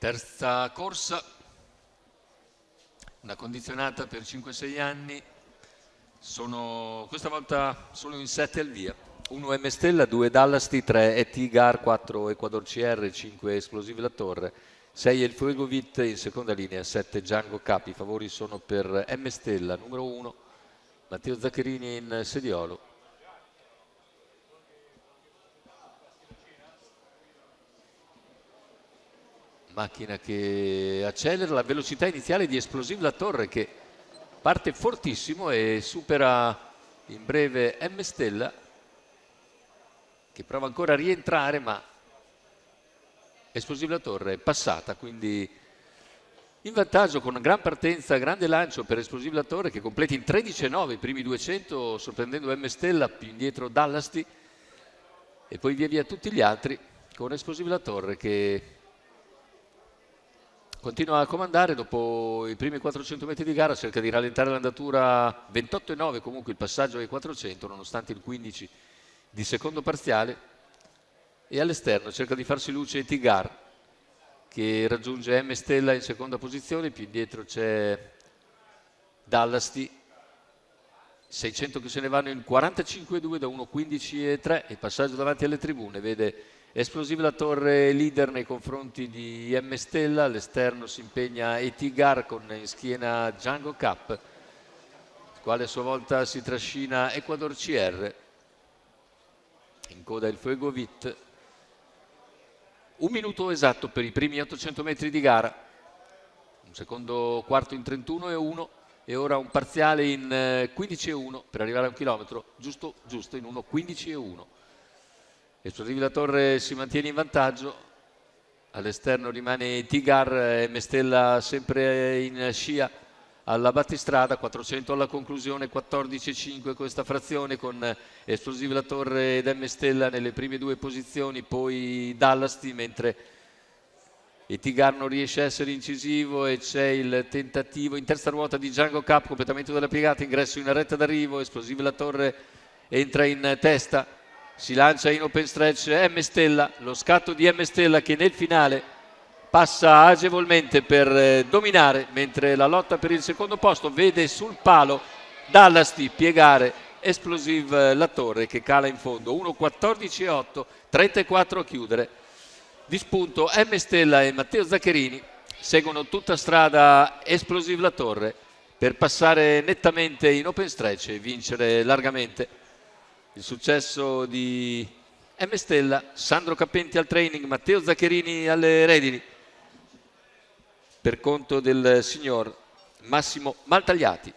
Terza corsa, una condizionata per 5-6 anni, questa volta sono in 7 al via. 1 M Stella, 2 Dallasti, 3 Etigar, 4 Ecuador CR, 5 Esplosive La Torre, 6 El Fuego Vit in seconda linea, 7 Django Cup. I favori sono per M Stella, numero 1, Matteo Zaccherini in sediolo. Macchina che accelera, la velocità iniziale di Esplosive La Torre che parte fortissimo e supera in breve M Stella che prova ancora a rientrare, ma Esplosive La Torre è passata, quindi in vantaggio con gran partenza, grande lancio per Esplosive La Torre che completa in 13,9 i primi 200, sorprendendo M Stella, più indietro Dallasti e poi via via tutti gli altri, con Esplosive La Torre che continua a comandare. Dopo i primi 400 metri di gara cerca di rallentare l'andatura. 28,9 comunque il passaggio ai 400 nonostante il 15 di secondo parziale, e all'esterno cerca di farsi luce Etigar che raggiunge M Stella in seconda posizione. Più indietro c'è Dallasti, 600 che se ne vanno in 45,2 da 1,15,3. Il passaggio davanti alle tribune vede Esplosive La Torre leader nei confronti di M Stella. All'esterno si impegna Etigar con in schiena Django Cup, il quale a sua volta si trascina Ecuador CR. In coda il Fuego Vit. 1 minuto esatto per i primi 800 metri di gara. Un secondo quarto in 31,1 e ora un parziale in 15,1 per arrivare a un chilometro giusto in 1,15,1. Esplosive La Torre si mantiene in vantaggio, all'esterno rimane Tigar, M Stella sempre in scia alla battistrada. 400 alla conclusione, 14,5 questa frazione con Esplosive La Torre ed M Stella nelle prime due posizioni, poi Dallasti, mentre Etigar non riesce a essere incisivo e c'è il tentativo in terza ruota di Django Cup, completamento della piegata, ingresso in retta d'arrivo. Esplosive La Torre entra in testa, si lancia in open stretch M Stella, lo scatto di M Stella che nel finale passa agevolmente per dominare, mentre la lotta per il secondo posto vede sul palo Dallasti piegare Esplosive La Torre che cala in fondo. 1,14,8, 34 a chiudere. Di spunto M Stella e Matteo Zaccherini seguono tutta strada Esplosive La Torre per passare nettamente in open stretch e vincere largamente. Il successo di M Stella, Sandro Cappenti al training, Matteo Zaccherini alle redini, per conto del signor Massimo Maltagliati.